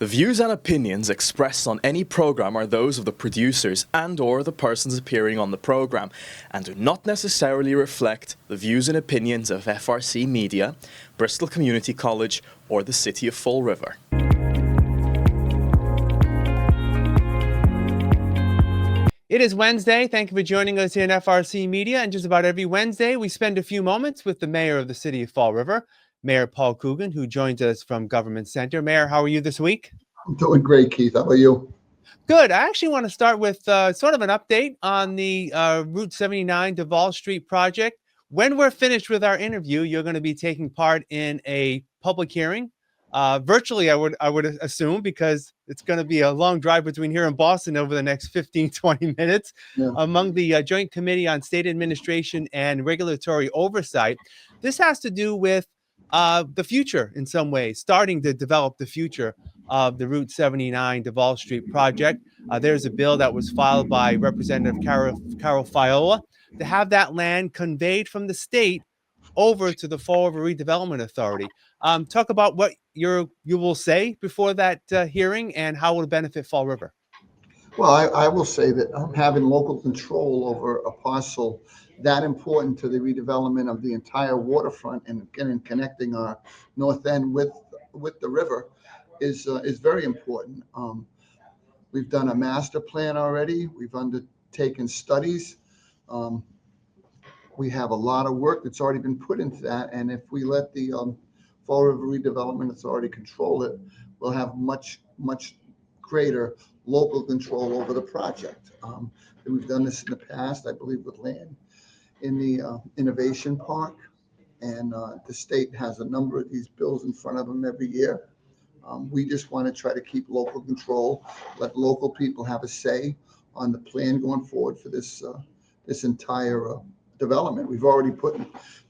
The views and opinions expressed on any program are those of the producers and/or the persons appearing on the program and do not necessarily reflect the views and opinions of FRC Media, Bristol Community College, or the City of Fall River. It is Wednesday. Thank you for joining us here in FRC Media. And just about every Wednesday, we spend a few moments with the Mayor of the City of Fall River, Mayor Paul Coogan, who joins us from Government Center. Mayor, how are you this week? I'm doing great, Keith. How about you? Good. I actually want to start with sort of an update on the Route 79 Davol Street project. When we're finished with our interview, you're going to be taking part in a public hearing. Virtually, I would assume, because it's going to be a long drive between here and Boston over the next 15, 20 minutes, among the Joint Committee on State Administration and Regulatory Oversight. This has to do with the future in some ways, starting to develop the future of the Route 79 Davol Street project. There's a bill that was filed by Representative Carol Fiola to have that land conveyed from the state over to the Fall River Redevelopment Authority. Talk about what you will say before that hearing and how it will benefit Fall River. Well, I will say that having local control over a parcel that important to the redevelopment of the entire waterfront and connecting our north end with the river is very important. We've done a master plan already. We've undertaken studies. We have a lot of work that's already been put into that, and if we let the Fall River Redevelopment Authority control it, we'll have much greater local control over the project. We've done this in the past, I believe, with land in the Innovation Park, and the state has a number of these bills in front of them every year. We just want to try to keep local control, let local people have a say on the plan going forward for this entire development. We've already put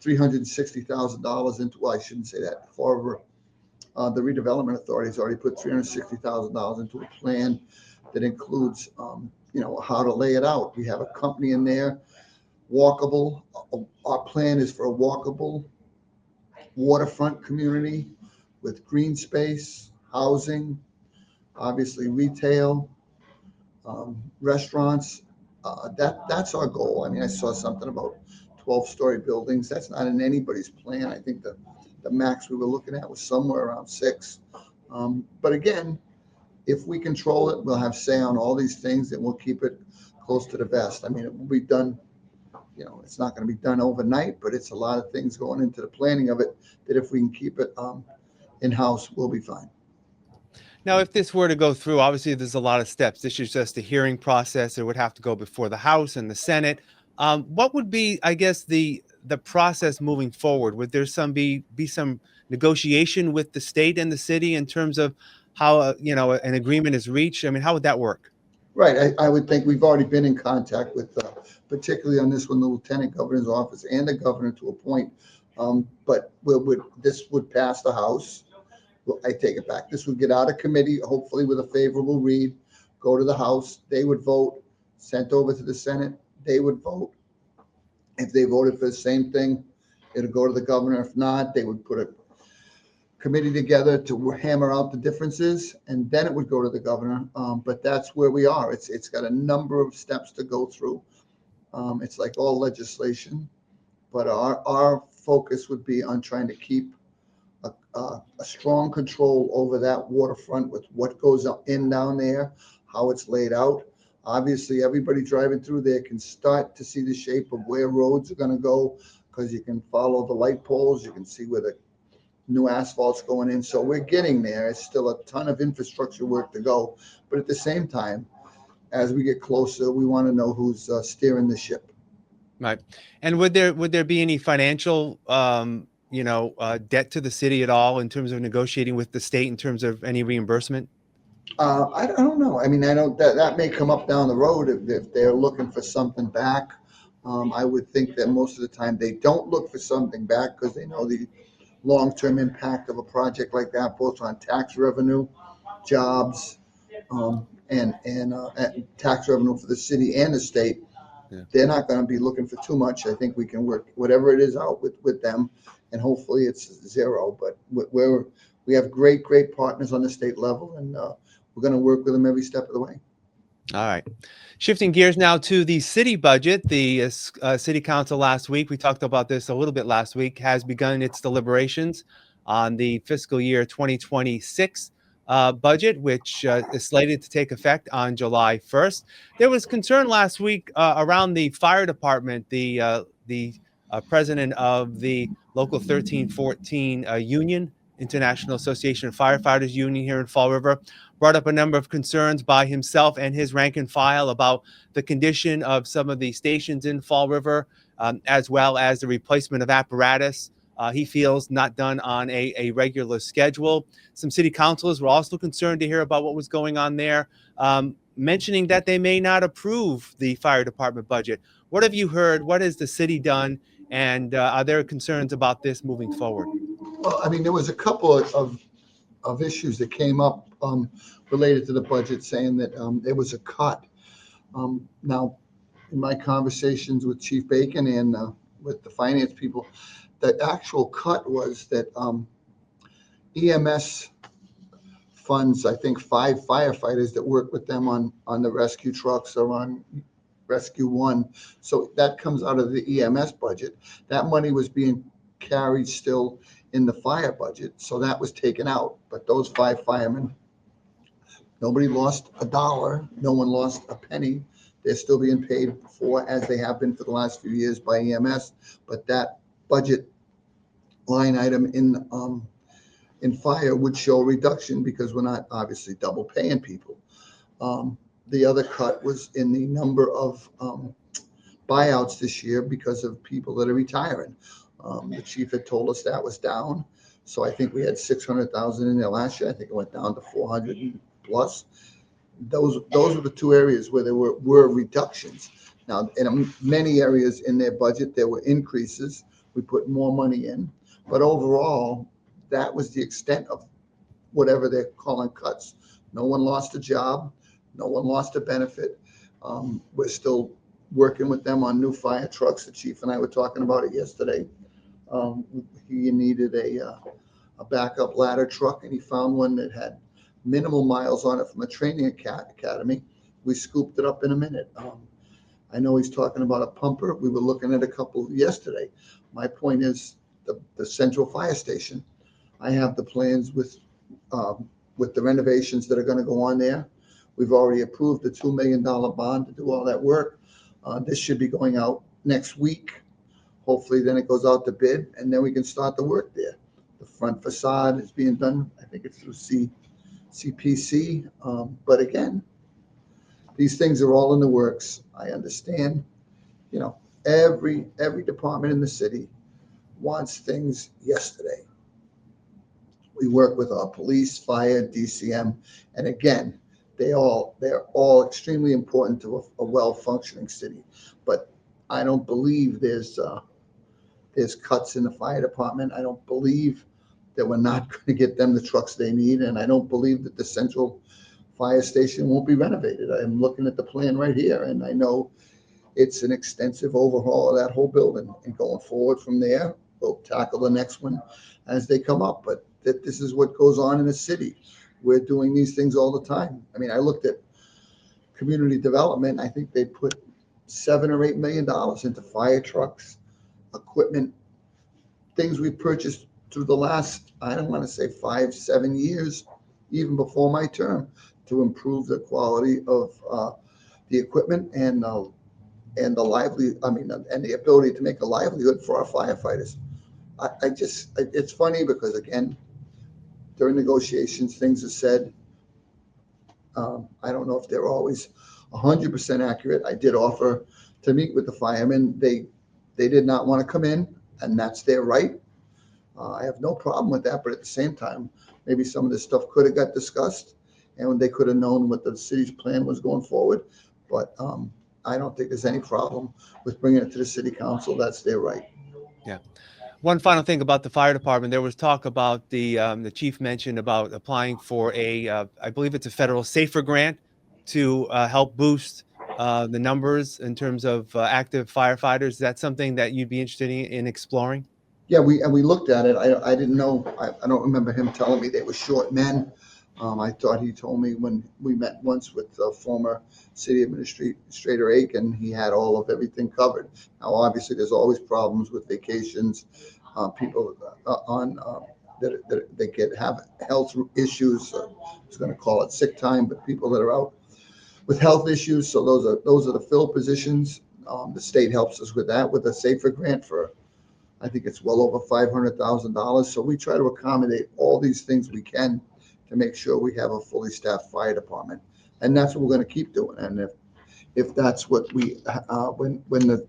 $360,000 into, well, I shouldn't say that, Fall River. The redevelopment authority has already put $360,000 into a plan that includes, how to lay it out. We have a company in there, walkable. Our plan is for a walkable waterfront community with green space, housing, obviously retail, restaurants. That's our goal. I mean, I saw something about 12-story buildings. That's not in anybody's plan. I think the max we were looking at was somewhere around 6. But again, if we control it, we'll have say on all these things, and we'll keep it close to the vest. I mean, it will be done, it's not going to be done overnight, but it's a lot of things going into the planning of it that if we can keep it in-house, we'll be fine. Now, if this were to go through, obviously there's a lot of steps. This is just a hearing process. It would have to go before the House and the Senate. What would be, I guess, the process moving forward? Would there be some negotiation with the state and the city in terms of how an agreement is reached? I mean, how would that work? Right. I would think we've already been in contact with, particularly on this one, the Lieutenant Governor's office and the governor to a point. But this would pass the House. Well, I take it back. This would get out of committee, hopefully with a favorable read, go to the House. They would vote, sent over to the Senate. They would vote. If they voted for the same thing, it would go to the governor. If not, they would put a committee together to hammer out the differences, and then it would go to the governor. But that's where we are. It's got a number of steps to go through. It's like all legislation, but our focus would be on trying to keep a strong control over that waterfront with what goes up in down there, how it's laid out. Obviously, everybody driving through there can start to see the shape of where roads are going to go, because you can follow the light poles. You can see where the new asphalt's going in. So we're getting there. It's still a ton of infrastructure work to go. But at the same time, as we get closer, we want to know who's steering the ship. Right. And would there be any financial debt to the city at all in terms of negotiating with the state in terms of any reimbursement? I don't know. I mean, that may come up down the road if they're looking for something back. I would think that most of the time they don't look for something back because they know the long-term impact of a project like that, both on tax revenue, jobs, and tax revenue for the city and the state. Yeah. They're not going to be looking for too much. I think we can work whatever it is out with them, and hopefully it's zero. But we have great, great partners on the state level, and we're going to work with them every step of the way. All right. Shifting gears now to the city budget. The city council last week, we talked about this a little bit last week, has begun its deliberations on the fiscal year 2026 budget, which is slated to take effect on July 1st. There was concern last week around the fire department. The president of the local 1314 union, International Association of Firefighters Union here in Fall River, brought up a number of concerns by himself and his rank and file about the condition of some of the stations in Fall River, as well as the replacement of apparatus. He feels not done on a regular schedule. Some city councilors were also concerned to hear about what was going on there, mentioning that they may not approve the fire department budget. What have you heard? What has the city done? And are there concerns about this moving forward? Well, I mean, there was a couple of issues that came up related to the budget, saying that there was a cut. Now, in my conversations with Chief Bacon and with the finance people, the actual cut was that EMS funds, I think 5 firefighters that work with them on the rescue trucks or on Rescue One. So that comes out of the EMS budget. That money was being carried still in the fire budget, so that was taken out. But those 5 firemen, nobody lost a dollar, no one lost a penny. They're still being paid for, as they have been for the last few years, by EMS. But that budget line item in fire would show a reduction because we're not obviously double paying people. The other cut was in the number of buyouts this year because of people that are retiring. The chief had told us that was down. So I think we had 600,000 in there last year. I think it went down to 400 plus. Those were the 2 areas where there were reductions. Now, in many areas in their budget, there were increases. We put more money in. But overall, that was the extent of whatever they're calling cuts. No one lost a job. No one lost a benefit. We're still working with them on new fire trucks. The chief and I were talking about it yesterday. He needed a backup ladder truck, and he found one that had minimal miles on it from a training academy. We scooped it up in a minute. I know he's talking about a pumper. We were looking at a couple yesterday. My point is the central fire station. I have the plans with the renovations that are going to go on there. We've already approved the $2 million bond to do all that work. This should be going out next week. Hopefully then it goes out to bid, and then we can start the work there. The front facade is being done. I think it's through CPC. But again, these things are all in the works. I understand, every department in the city wants things yesterday. We work with our police, fire, DCM, and again, they're all extremely important to a well-functioning city. But I don't believe there's cuts in the fire department. I don't believe that we're not going to get them the trucks they need, and I don't believe that the central fire station won't be renovated. I'm looking at the plan right here, and I know it's an extensive overhaul of that whole building. And going forward from there, we'll tackle the next one as they come up. But this is what goes on in the city. We're doing these things all the time. I mean, I looked at community development. I think they put $7 or $8 million into fire trucks, equipment, things we purchased through the last, I don't want to say 5-7 years, even before my term, to improve the quality of the equipment and the ability to make a livelihood for our firefighters. It's funny because again, during negotiations, things are said. I don't know if they're always 100% accurate. I did offer to meet with the firemen. They did not want to come in, and that's their right. I have no problem with that, but at the same time, maybe some of this stuff could have got discussed, and they could have known what the city's plan was going forward. But I don't think there's any problem with bringing it to the city council. That's their right. Yeah. One final thing about the fire department, there was talk about the chief mentioned about applying for I believe it's a federal SAFER grant to help boost the numbers in terms of active firefighters. Is that something that you'd be interested in exploring? Yeah, we looked at it. I didn't know, I don't remember him telling me they were short men. I thought he told me when we met once with former city administrator Aiken, he had all of everything covered. Now, obviously, there's always problems with vacations, people on that they could have health issues. I was going to call it sick time, but people that are out with health issues. So those are the fill positions. The state helps us with that with a safer grant for, I think it's well over $500,000. So we try to accommodate all these things we can to make sure we have a fully staffed fire department, and that's what we're going to keep doing. And if that's what we when the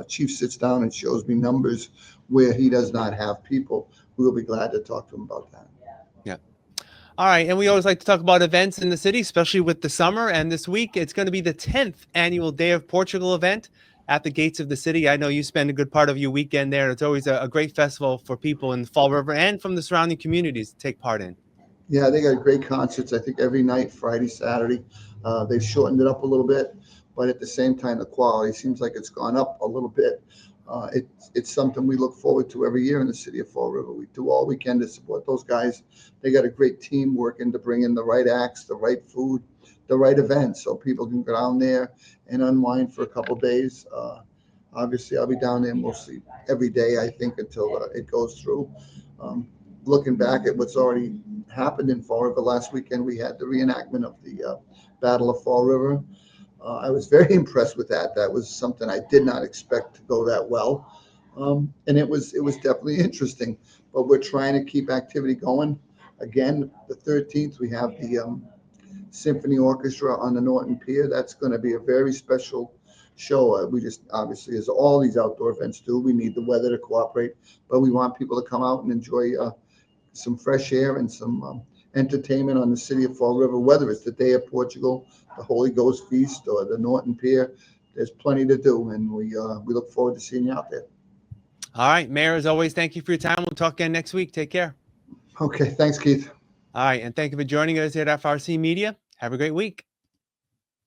chief sits down and shows me numbers where he does not have people, we will be glad to talk to him about that. Yeah. All right. And we always like to talk about events in the city, especially with the summer. And this week, it's going to be the 10th annual Day of Portugal event at the gates of the city. I know you spend a good part of your weekend there. It's always a great festival for people in the Fall River and from the surrounding communities to take part in. Yeah, they got great concerts. I think every night, Friday, Saturday. They've shortened it up a little bit, but at the same time, the quality seems like it's gone up a little bit. It's something we look forward to every year in the city of Fall River. We do all we can to support those guys. They got a great team working to bring in the right acts, the right food, the right events, so people can go down there and unwind for a couple days. Obviously, I'll be down there mostly every day, I think, until it goes through. Looking back at what's already happened in Fall River, last weekend we had the reenactment of the Battle of Fall River. I was very impressed with that. That was something I did not expect to go that well, and it was definitely interesting. But we're trying to keep activity going. Again, the 13th we have the symphony orchestra on the Norton Pier. That's going to be a very special show. We just obviously, as all these outdoor events do, we need the weather to cooperate, but we want people to come out and enjoy some fresh air and some entertainment on the city of Fall River, whether it's the Day of Portugal, the Holy Ghost Feast, or the Norton Pier. There's plenty to do, and we look forward to seeing you out there. All right, Mayor, as always, thank you for your time. We'll talk again next week. Take care. Okay, thanks, Keith. All right, and thank you for joining us here at FRC Media. Have a great week.